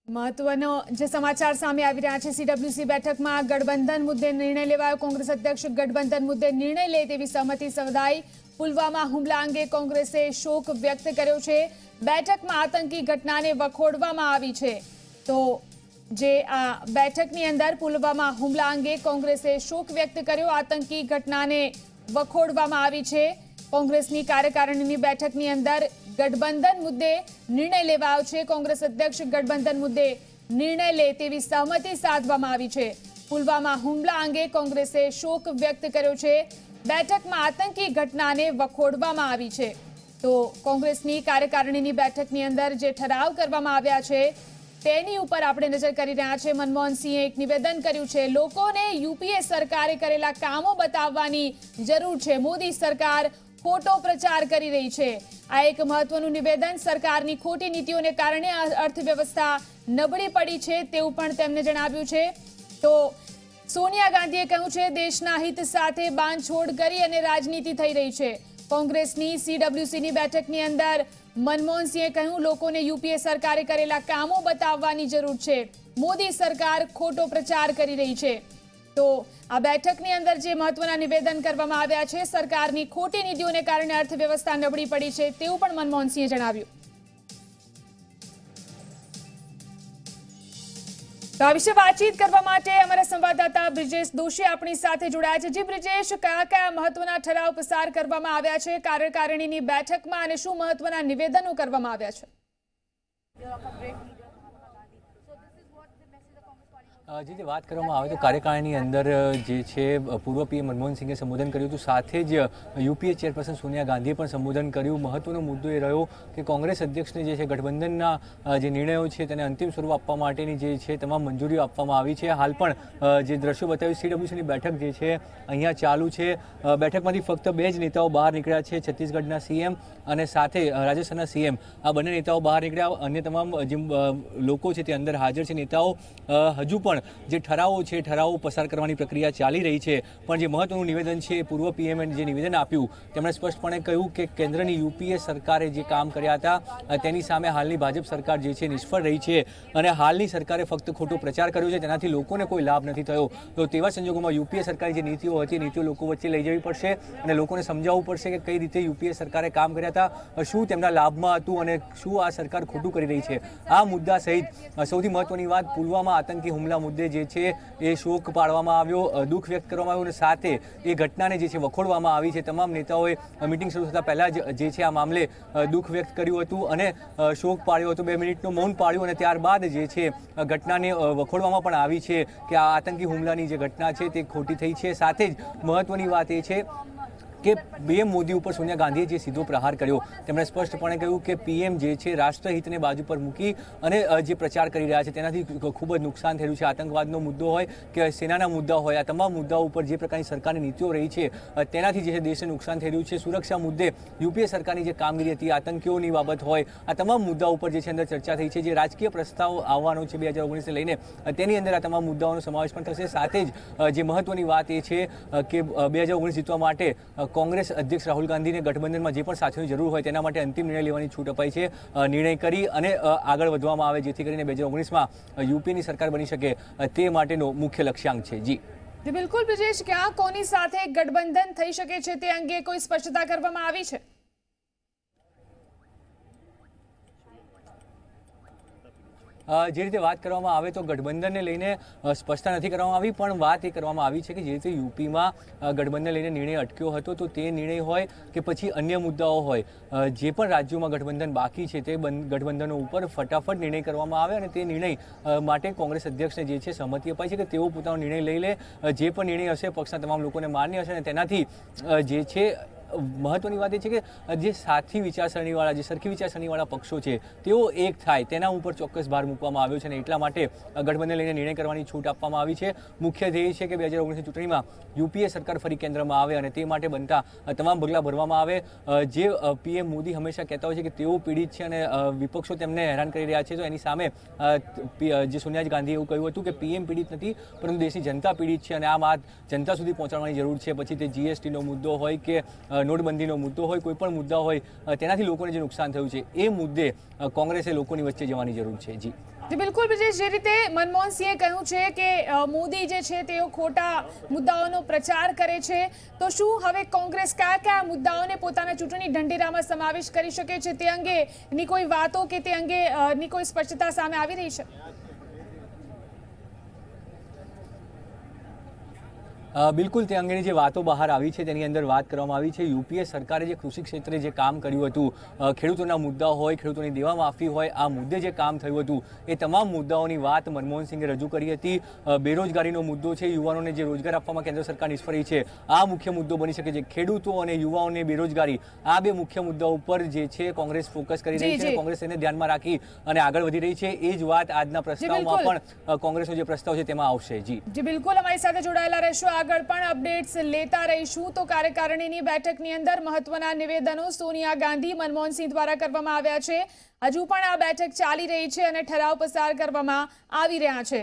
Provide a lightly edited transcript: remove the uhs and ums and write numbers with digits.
મહત્વનો જે સમાચાર સામે આવી રહ્યા છે, સીડબ્લ્યુસી બેઠકમાં ગઠબંધન મુદ્દે નિર્ણય લેવાયો। કોંગ્રેસ અધ્યક્ષ ગઠબંધન મુદ્દે નિર્ણય લે તેવી સહમતિ સધાઈ। પુલવામા હુમલા અંગે કોંગ્રેસે શોક વ્યક્ત કર્યો છે। બેઠકમાં આતંકી ઘટનાને વખોડવામાં આવી છે। તો જે આ બેઠકની અંદર પુલવામા હુમલા અંગે કોંગ્રેસે શોક વ્યક્ત કર્યો। આતંકી ઘટનાને વખોડવામાં આવી છે। કોંગ્રેસની કાર્યકારિણીની બેઠકની અંદર ગઠબંધન મુદ્દે નિર્ણય લેવાયો છે। કોંગ્રેસ અધ્યક્ષ ગઠબંધન મુદ્દે નિર્ણય લે તેવી સહમતિ સાધવામાં આવી છે। પુલવામા હુમલા અંગે કોંગ્રેસે શોક વ્યક્ત કર્યો છે। બેઠકમાં આતંકી ઘટનાને વખોડવામાં આવી છે। તો કોંગ્રેસની કાર્યકારિણીની બેઠકની અંદર જે ઠરાવ કરવામાં આવ્યા છે તેની ઉપર આપણે નજર કરી રહ્યા છે। મનમોહન સિંહે એક નિવેદન કર્યું છે, લોકોને યુપીએ સરકારે કરેલા કામો બતાવવાની જરૂર છે। મોદી સરકાર ખોટો પ્રચાર કરી રહી છે। આ એક મહત્વનું નિવેદન। સરકારની ખોટી નીતિઓને કારણે અર્થવ્યવસ્થા નબળી પડી છે તેવું પણ તેમણે જણાવ્યું છે। તો સોનિયા ગાંધીએ કહ્યું છે, દેશના હિત સાથે બાંધછોડ કરી અને રાજનીતિ થઈ રહી છે। કોંગ્રેસની સીડબ્લ્યુસીની બેઠકની અંદર મનમોહન સિંહે કહ્યું, લોકોને યુપીએ સરકારે કરેલા કામો બતાવવાની જરૂર છે। મોદી સરકાર ખોટો પ્રચાર કરી રહી છે। તો આ બેઠકની અંદર જે મહત્વના નિવેદન કરવામાં આવ્યા છે, સરકારની ખોટી નીતિઓને કારણે અર્થવ્યવસ્થા નબળી પડી છે તેવું પણ મનમોહન સિંહે જણાવ્યું। તો આ વિશે વાતચીત કરવા માટે અમારા સંવાદદાતા બ્રિજેશ દોશી આપણી સાથે જોડાયા છે। જી બ્રિજેશ, કયા કયા મહત્વના ઠરાવ પસાર કરવામાં આવ્યા છે કાર્યકારિણીની બેઠકમાં અને શું મહત્વના નિવેદનો કરવામાં આવ્યા છે? જે વાત કરવામાં આવે તો કાર્યકારિણીની અંદર જે છે પૂર્વ પીએમ મનમોહન સિંહે સંબોધન કર્યું હતું, સાથે જ યુપીએ ચેરપર્સન સોનિયા ગાંધીએ પણ સંબોધન કર્યું। મહત્વનો મુદ્દો એ રહ્યો કે કોંગ્રેસ અધ્યક્ષને જે છે ગઠબંધનના જે નિર્ણયો છે તેને અંતિમ સ્વરૂપ આપવા માટેની જે છે તમામ મંજૂરીઓ આપવામાં આવી છે। હાલ પણ જે દ્રશ્યો બતાવ્યું, સીડબ્લ્યુસીની બેઠક જે છે અહીંયા ચાલુ છે। બેઠકમાંથી ફક્ત બે જ નેતાઓ બહાર નીકળ્યા છે, છત્તીસગઢના સીએમ અને સાથે રાજસ્થાનના સીએમ। આ બંને નેતાઓ બહાર નીકળ્યા, અન્ય તમામ જે લોકો છે તે અંદર હાજર છે। નેતાઓ હજુ પણ જે ઠરાવો છે ઠરાવો પસાર કરવાની પ્રક્રિયા ચાલી રહી છે। પણ જે મહત્વનું નિવેદન છે, પૂર્વ પીએમએ જે નિવેદન આપ્યું તેમણે સ્પષ્ટપણે કહ્યું કે કેન્દ્રની યુપીએ સરકારે જે કામ કર્યા હતા તેની સામે હાલની ભાજપ સરકાર જે છે નિષ્ફળ રહી છે અને હાલની સરકારે ફક્ત ખોટો પ્રચાર કર્યો છે, તેનાથી લોકોને કોઈ લાભ નથી થયો। તો તેવા સંજોગોમાં યુપીએ સરકારની જે નીતિઓ હતી, નીતિઓ લોકો વચ્ચે લઈ જવી પડશે અને લોકોને સમજાવવું પડશે કે કઈ રીતે યુપીએ સરકારે કામ કર્યા હતા, શું તેમના લાભમાં હતું અને શું આ સરકાર ખોટું કરી રહી છે। આ મુદ્દા સહિત સૌથી મહત્વની વાત, પુલવામા આતંકી હુમલા મુદ્દે જે છે એ શોક પાડવામાં આવ્યો, દુઃખ વ્યક્ત કરવામાં આવ્યું અને સાથે એ ઘટનાને જે છે વખોડવામાં આવી છે। તમામ નેતાઓએ મિટિંગ શરૂ થતાં પહેલા જ જે છે આ મામલે દુઃખ વ્યક્ત કર્યું હતું અને શોક પાડ્યો હતો, 2 મિનિટનું મૌન પાડ્યું અને ત્યારબાદ જે છે ઘટનાને વખોડવામાં પણ આવી છે કે આ આતંકી હુમલાની જે ઘટના છે તે ખોટી થઈ છે। સાથે જ મહત્વની વાત એ છે કે પીએમ મોદી ઉપર સોનિયા ગાંધીએ જે સીધો પ્રહાર કર્યો, તેમણે સ્પષ્ટપણે કહ્યું કે પીએમ જે છે રાષ્ટ્રહિતને બાજુ પર મૂકી અને જે પ્રચાર કરી રહ્યા છે તેનાથી ખૂબ જ નુકસાન થયું છે। આતંકવાદનો મુદ્દો હોય કે સેનાના મુદ્દા હોય, આ તમામ મુદ્દાઓ ઉપર જે પ્રકારની સરકારની નીતિઓ રહી છે તેનાથી જે છે દેશને નુકસાન થઈ રહ્યું છે। સુરક્ષા મુદ્દે યુપીએ સરકારની જે કામગીરી હતી, આતંકીઓની બાબત હોય, આ તમામ મુદ્દાઓ ઉપર જે છે અંદર ચર્ચા થઈ છે। જે રાજકીય પ્રસ્તાવ આવવાનો છે 2019ને લઈને, તેની અંદર આ તમામ મુદ્દાઓનો સમાવેશ પણ થશે। સાથે જ જે મહત્વની વાત એ છે કે 2019 જીતવા માટે કોંગ્રેસ અધ્યક્ષ રાહુલ ગાંધીને ગઠબંધનમાં જે પણ સાથીઓની જરૂર હોય તેના માટે અંતિમ નિર્ણય લેવાની છૂટ અપાઈ છે। નિર્ણય કરી અને આગળ વધવામાં આવે જેથી કરીને 2019માં યુપીની સરકાર બની શકે તે માટેનો મુખ્ય લક્ષ્યાંક છે। જી બિલકુલ બ્રિજેશ, ક્યાં કોની સાથે ગઠબંધન થઈ શકે છે તે અંગે કોઈ સ્પષ્ટતા કરવામાં આવી છે? જે રીતે વાત કરવામાં આવે તો ગઠબંધનને લઈને સ્પષ્ટતા નથી કરવામાં આવી, પણ વાત એ કરવામાં આવી છે કે જે રીતે યુપીમાં ગઠબંધન લઈને નિર્ણય અટક્યો હતો, તો તે નિર્ણય હોય કે પછી અન્ય મુદ્દાઓ હોય, જે પણ રાજ્યોમાં ગઠબંધન બાકી છે તે ગઠબંધનો ઉપર ફટાફટ નિર્ણય કરવામાં આવે અને તે નિર્ણય માટે કોંગ્રેસ અધ્યક્ષને જે છે સહમતિ અપાઈ છે કે તેઓ પોતાનો નિર્ણય લઈ લે। જે પણ નિર્ણય હશે પક્ષના તમામ લોકોને માન્ય હશે અને તેનાથી જે છે મહત્વની વાત એ છે કે જે સાથી વિચારસરણીવાળા, જે સરખી વિચારસરણીવાળા પક્ષો છે તેઓ એક થાય તેના ઉપર ચોક્કસ ભાર મૂકવામાં આવ્યો છે અને એટલા માટે ગઠબંધન લઈને નિર્ણય કરવાની છૂટ આપવામાં આવી છે। મુખ્ય ધ્યેય છે કે 2019ની ચૂંટણીમાં યુપીએ સરકાર ફરી કેન્દ્રમાં આવે અને તે માટે બનતા તમામ પગલાં ભરવામાં આવે। જે પીએમ મોદી હંમેશા કહેતા હોય છે કે તેઓ પીડિત છે અને વિપક્ષો તેમને હેરાન કરી રહ્યા છે, તો એની સામે જે સોનિયા ગાંધીએ એવું કહ્યું હતું કે પીએમ પીડિત નથી પરંતુ દેશની જનતા પીડિત છે અને આ વાત જનતા સુધી પહોંચાડવાની જરૂર છે। પછી તે જીએસટીનો મુદ્દો હોય કે નોટબંધીનો મુદ્દો હોય, કોઈ પણ મુદ્દા હોય તેનાથી લોકોને જે નુકસાન થયું છે એ મુદ્દે કોંગ્રેસે લોકોની વચ્ચે જવાની જરૂર છે। જી જી બિલકુલ બ્રિજેશ, જે રીતે મનમોહન સિંહે કહ્યું છે કે મોદી જે છે તેઓ ખોટા મુદ્દાઓનો પ્રચાર કરે છે, તો શું હવે કોંગ્રેસ કયા કયા મુદ્દાઓને પોતાના ચૂંટણી ઢંઢેરામાં સમાવેશ કરી શકે છે તે અંગેની કોઈ વાતો કે તે અંગેની કોઈ સ્પષ્ટતા સામે આવી રહી છે? બિલકુલ તે અંગેની જે વાતો બહાર આવી છે તેની અંદર વાત કરવામાં આવી છે યુપીએ સરકારે જે કૃષિ ક્ષેત્રે જે કામ કર્યું હતું, ખેડૂતોના મુદ્દા હોય, ખેડૂતોની દેવા માફી હોય, આ મુદ્દે જે કામ થયું હતું એ તમામ મુદ્દાઓની વાત મનમોહન સિંહે રજૂ કરી હતી. બેરોજગારીનો મુદ્દો છે, યુવાનોને જે રોજગાર આપવામાં કેન્દ્ર સરકાર નિષ્ફળ રહી છે, આ મુખ્ય મુદ્દો બની શકે છે. ખેડૂતો અને યુવાઓને બેરોજગારી, આ બે મુખ્ય મુદ્દા ઉપર જે છે કોંગ્રેસ ફોકસ કરી રહી છે. કોંગ્રેસ એને ધ્યાનમાં રાખી અને આગળ વધી રહી છે. એ જ વાત આજના પ્રસ્તાવમાં પણ કોંગ્રેસનો જે પ્રસ્તાવ છે તેમાં આવશે. જી બિલકુલ, અમારી સાથે જોડાયેલા રહેશો, આગળ પણ અપડેટ્સ લેતા રહીશું. તો કાર્યકારિણીની બેઠકની અંદર મહત્વના નિવેદનો સોનિયા ગાંધી, મનમોહન સિંહ દ્વારા કરવામાં આવ્યા છે. હજુ પણ આ બેઠક ચાલી રહી છે અને ઠરાવ પસાર કરવામાં આવી રહ્યા છે.